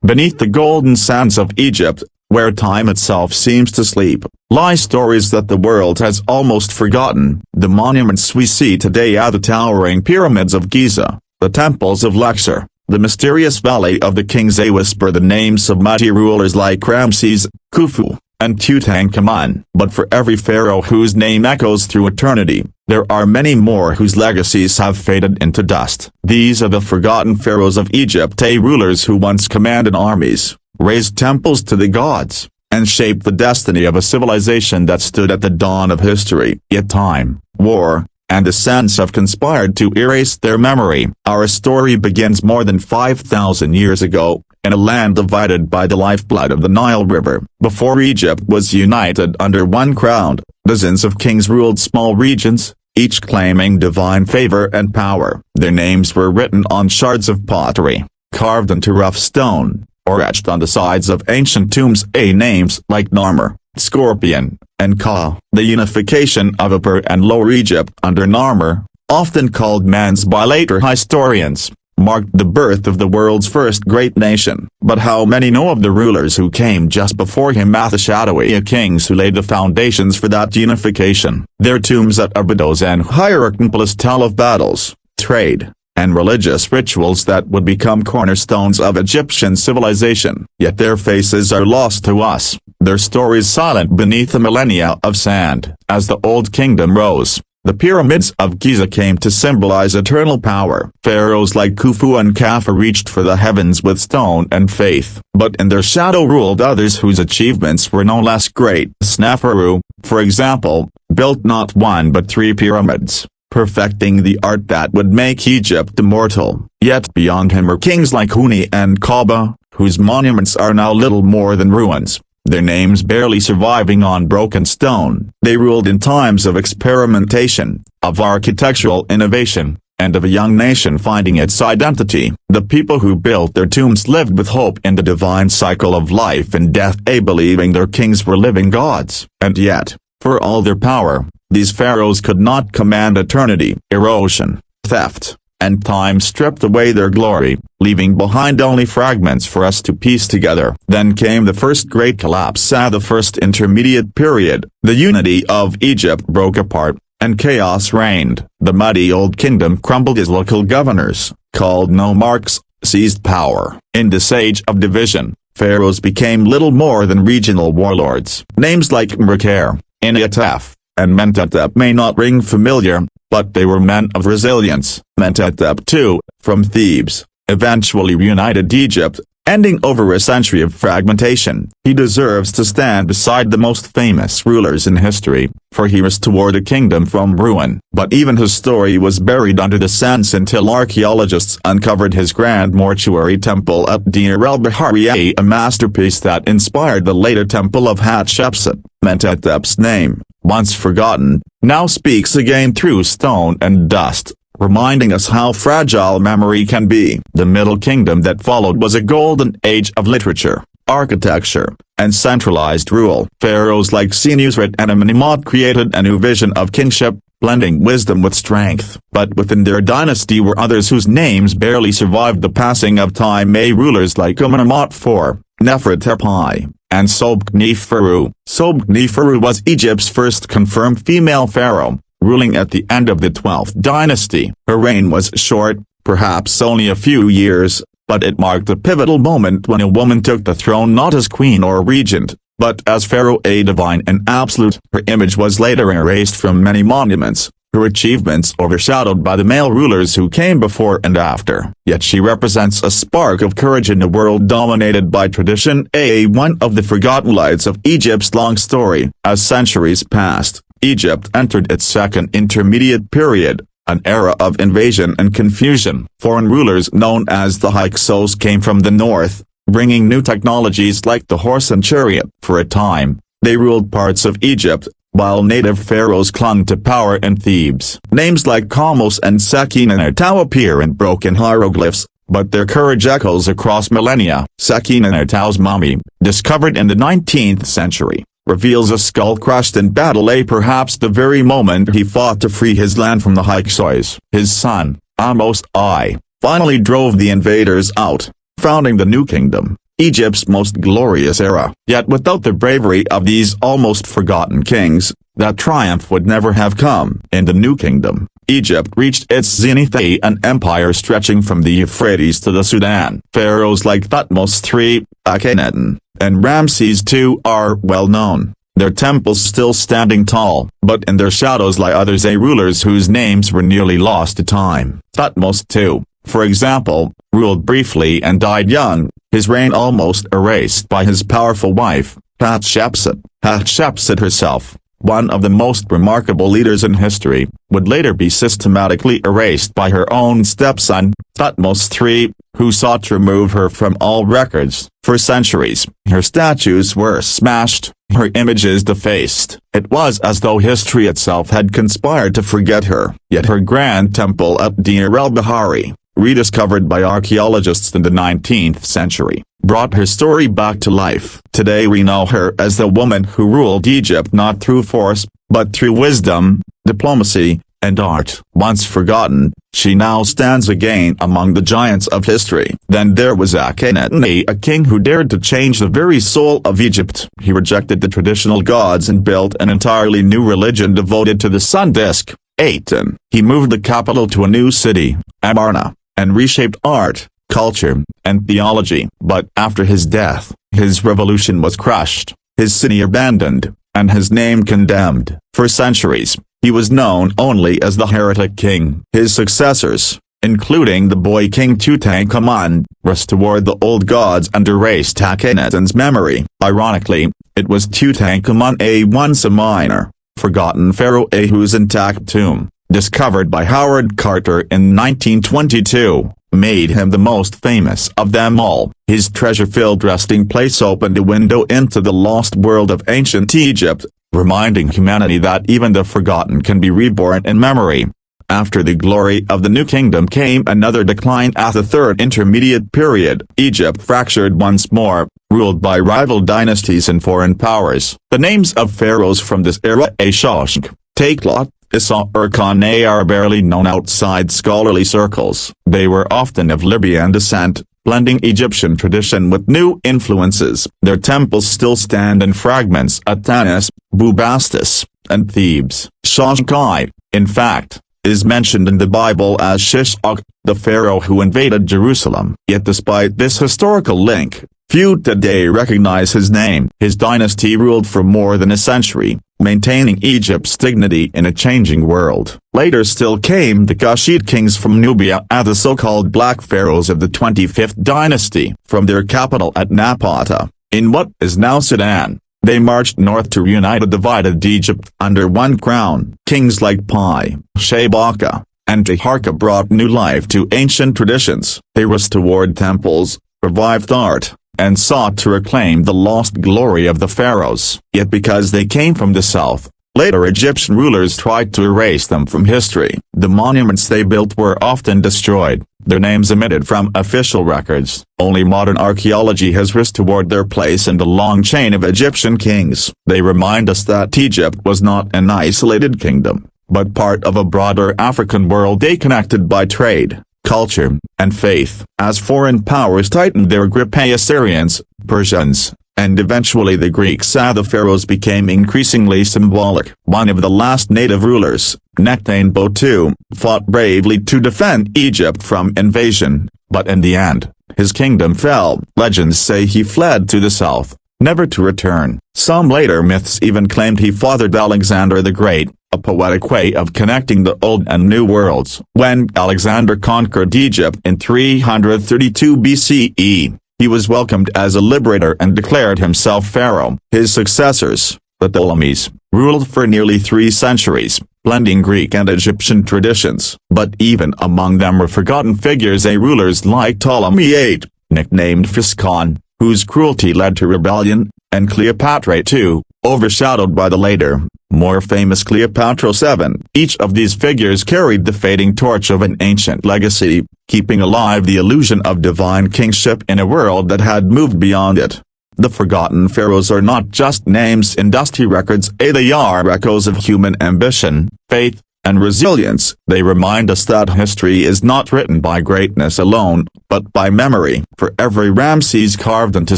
Beneath the golden sands of Egypt, where time itself seems to sleep, lie stories that the world has almost forgotten. The monuments we see today are the towering pyramids of Giza, the temples of Luxor, the mysterious Valley of the Kings. They whisper the names of mighty rulers like Ramses, Khufu, and Tutankhamun. But for every pharaoh whose name echoes through eternity, there are many more whose legacies have faded into dust. These are the forgotten pharaohs of Egypt, rulers who once commanded armies, raised temples to the gods, and shaped the destiny of a civilization that stood at the dawn of history. Yet time, war, and the sands have conspired to erase their memory. Our story begins more than 5,000 years ago, in a land divided by the lifeblood of the Nile River. Before Egypt was united under one crown, dozens of kings ruled small regions, each claiming divine favor and power. Their names were written on shards of pottery, carved into rough stone, or etched on the sides of ancient tombs. Names like Narmer, Scorpion, and Ka. The unification of Upper and Lower Egypt under Narmer, often called Mans by later historians, marked the birth of the world's first great nation. But how many know of the rulers who came just before him, the shadowy kings who laid the foundations for that unification? Their tombs at Abydos and Hierakonpolis tell of battles, trade, and religious rituals that would become cornerstones of Egyptian civilization. Yet their faces are lost to us, their stories silent beneath the millennia of sand. As the Old Kingdom rose, the pyramids of Giza came to symbolize eternal power. Pharaohs like Khufu and Khafre reached for the heavens with stone and faith. But in their shadow ruled others whose achievements were no less great. Sneferu, for example, built not one but 3 pyramids, perfecting the art that would make Egypt immortal. Yet beyond him are kings like Huni and Kaba, whose monuments are now little more than ruins, their names barely surviving on broken stone. They ruled in times of experimentation, of architectural innovation, and of a young nation finding its identity. The people who built their tombs lived with hope in the divine cycle of life and death, believing their kings were living gods. And yet, for all their power, these pharaohs could not command eternity. Erosion, theft, and time stripped away their glory, leaving behind only fragments for us to piece together. Then came the first great collapse, the first intermediate period. The unity of Egypt broke apart, and chaos reigned. The mighty Old Kingdom crumbled as local governors, called nomarchs, seized power. In this age of division, pharaohs became little more than regional warlords. Names like Mentuhotep, and Mentuhotep may not ring familiar, but they were men of resilience. Mentuhotep II, from Thebes, eventually reunited Egypt, ending over a century of fragmentation. He deserves to stand beside the most famous rulers in history, for he restored a kingdom from ruin. But even his story was buried under the sands until archaeologists uncovered his grand mortuary temple at Deir el-Bahari, a masterpiece that inspired the later temple of Hatshepsut. Mentuhotep's name, once forgotten, now speaks again through stone and dust, reminding us how fragile memory can be. The Middle Kingdom that followed was a golden age of literature, architecture, and centralized rule. Pharaohs like Senusret and Amenemhat created a new vision of kingship, blending wisdom with strength. But within their dynasty were others whose names barely survived the passing of time. Rulers like Amenemhat IV, Nefertiti, and Sobekneferu. Sobekneferu was Egypt's first confirmed female pharaoh, ruling at the end of the 12th dynasty. Her reign was short, perhaps only a few years, but it marked a pivotal moment when a woman took the throne not as queen or regent, but as pharaoh, a divine and absolute. Her image was later erased from many monuments, her achievements overshadowed by the male rulers who came before and after. Yet she represents a spark of courage in a world dominated by tradition, one of the forgotten lights of Egypt's long story. As centuries passed, Egypt entered its second intermediate period, an era of invasion and confusion. Foreign rulers known as the Hyksos came from the north, bringing new technologies like the horse and chariot. For a time, they ruled parts of Egypt, while native pharaohs clung to power in Thebes. Names like Kamos and Seqenenre Tao appear in broken hieroglyphs, but their courage echoes across millennia. Seqenenre Tao's mummy, discovered in the 19th century, reveals a skull crushed in battle, perhaps the very moment he fought to free his land from the Hyksos. His son, Amos I, finally drove the invaders out, founding the new kingdom. Egypt's most glorious era. Yet without the bravery of these almost forgotten kings, that triumph would never have come. In the New Kingdom, Egypt reached its zenith, an empire stretching from the Euphrates to the Sudan. Pharaohs like Thutmose III, Akhenaten, and Ramses II are well known, their temples still standing tall, but in their shadows lie others, rulers whose names were nearly lost to time. Thutmose II, for example, ruled briefly and died young, his reign almost erased by his powerful wife, Hatshepsut. Hatshepsut herself, one of the most remarkable leaders in history, would later be systematically erased by her own stepson, Thutmose III, who sought to remove her from all records. For centuries, her statues were smashed, her images defaced. It was as though history itself had conspired to forget her. Yet her grand temple at Deir el-Bahari, rediscovered by archaeologists in the 19th century, brought her story back to life. Today we know her as the woman who ruled Egypt not through force, but through wisdom, diplomacy, and art. Once forgotten, she now stands again among the giants of history. Then there was Akhenaten, a king who dared to change the very soul of Egypt. He rejected the traditional gods and built an entirely new religion devoted to the sun disk, Aten. He moved the capital to a new city, Amarna, and reshaped art, culture, and theology. But after his death, his revolution was crushed, his city abandoned, and his name condemned. For centuries, he was known only as the heretic king. His successors, including the boy king Tutankhamun, restored the old gods and erased Akhenaten's memory. Ironically, it was Tutankhamun I, once a minor, forgotten pharaoh, whose intact tomb, discovered by Howard Carter in 1922, made him the most famous of them all. His treasure-filled resting place opened a window into the lost world of ancient Egypt, reminding humanity that even the forgotten can be reborn in memory. After the glory of the New Kingdom came another decline. At the Third Intermediate Period, Egypt fractured once more, ruled by rival dynasties and foreign powers. The names of pharaohs from this era, Shoshenq, Taklot, Issa or Khane, are barely known outside scholarly circles. They were often of Libyan descent, blending Egyptian tradition with new influences. Their temples still stand in fragments at Tanis, Bubastis, and Thebes. Shoshenq, in fact, is mentioned in the Bible as Shishak, the pharaoh who invaded Jerusalem. Yet despite this historical link, few today recognize his name. His dynasty ruled for more than a century, maintaining Egypt's dignity in a changing world. Later still came the Kushite kings from Nubia and the so-called Black Pharaohs of the 25th dynasty. From their capital at Napata, in what is now Sudan, they marched north to reunite a divided Egypt under one crown. Kings like Pi, Shebaka, and Taharka brought new life to ancient traditions. They restored temples, revived art, and sought to reclaim the lost glory of the pharaohs. Yet because they came from the south, later Egyptian rulers tried to erase them from history. The monuments they built were often destroyed, their names omitted from official records. Only modern archaeology has restored their place in the long chain of Egyptian kings. They remind us that Egypt was not an isolated kingdom, but part of a broader African world, connected by trade, culture, and faith. As foreign powers tightened their grip, Assyrians, Persians, and eventually the Greeks, the pharaohs became increasingly symbolic. One of the last native rulers, Nektanebo II, fought bravely to defend Egypt from invasion, but in the end, his kingdom fell. Legends say he fled to the south, never to return. Some later myths even claimed he fathered Alexander the Great, a poetic way of connecting the old and new worlds. When Alexander conquered Egypt in 332 BCE, he was welcomed as a liberator and declared himself pharaoh. His successors, the Ptolemies, ruled for nearly 3 centuries, blending Greek and Egyptian traditions. But even among them were forgotten figures, rulers like Ptolemy VIII, nicknamed Physcon, whose cruelty led to rebellion, and Cleopatra II, overshadowed by the later, more famous Cleopatra VII. Each of these figures carried the fading torch of an ancient legacy, keeping alive the illusion of divine kingship in a world that had moved beyond it. The forgotten pharaohs are not just names in dusty records, they are echoes of human ambition, faith, and resilience. They remind us that history is not written by greatness alone, but by memory. For every Ramses carved into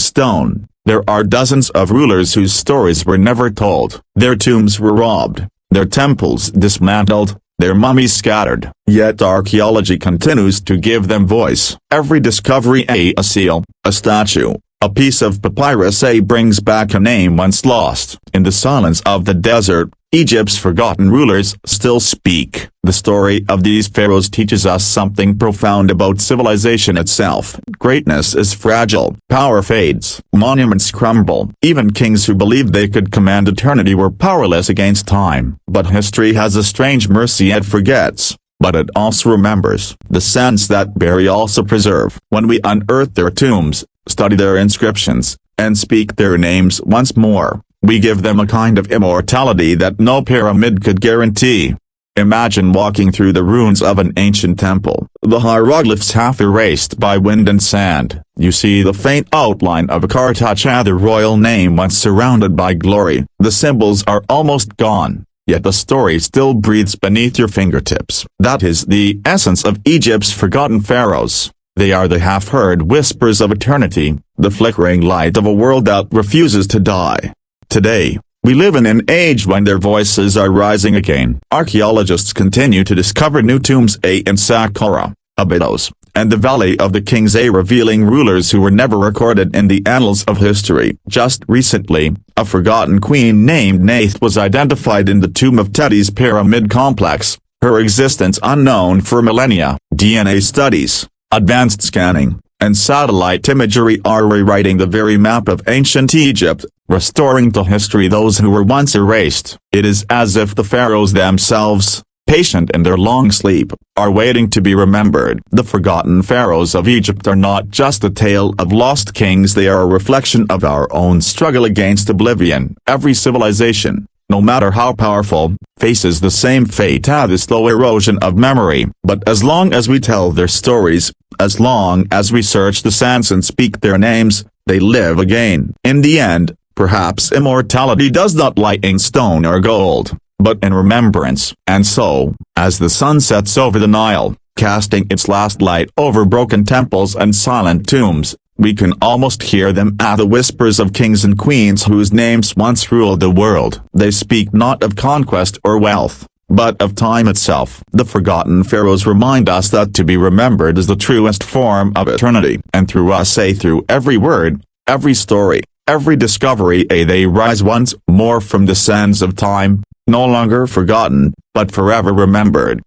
stone, there are dozens of rulers whose stories were never told. Their tombs were robbed, their temples dismantled, their mummies scattered. Yet archaeology continues to give them voice. Every discovery, a seal, a statue, a piece of papyrus, brings back a name once lost. In the silence of the desert, Egypt's forgotten rulers still speak. The story of these pharaohs teaches us something profound about civilization itself. Greatness is fragile, power fades, monuments crumble. Even kings who believed they could command eternity were powerless against time. But history has a strange mercy. It forgets, but it also remembers. The sands that bury also preserve. When we unearth their tombs, study their inscriptions, and speak their names once more, we give them a kind of immortality that no pyramid could guarantee. Imagine walking through the ruins of an ancient temple, the hieroglyphs half erased by wind and sand. You see the faint outline of a Kartacha, the royal name once surrounded by glory. The symbols are almost gone, yet the story still breathes beneath your fingertips. That is the essence of Egypt's forgotten pharaohs. They are the half-heard whispers of eternity, the flickering light of a world that refuses to die. Today, we live in an age when their voices are rising again. Archaeologists continue to discover new tombs in Saqqara, Abydos, and the Valley of the Kings, revealing rulers who were never recorded in the annals of history. Just recently, a forgotten queen named Neith was identified in the tomb of Teti's pyramid complex, her existence unknown for millennia. DNA studies, advanced scanning, and satellite imagery are rewriting the very map of ancient Egypt, restoring to history those who were once erased. It is as if the pharaohs themselves, patient in their long sleep, are waiting to be remembered. The forgotten pharaohs of Egypt are not just a tale of lost kings, they are a reflection of our own struggle against oblivion. Every civilization, no matter how powerful, faces the same fate, the slow erosion of memory. But as long as we tell their stories, as long as we search the sands and speak their names, they live again. In the end, perhaps immortality does not lie in stone or gold, but in remembrance. And so, as the sun sets over the Nile, casting its last light over broken temples and silent tombs, we can almost hear them, the whispers of kings and queens whose names once ruled the world. They speak not of conquest or wealth, but of time itself. The forgotten pharaohs remind us that to be remembered is the truest form of eternity. And through us, through every word, every story, every discovery, they rise once more from the sands of time, no longer forgotten, but forever remembered.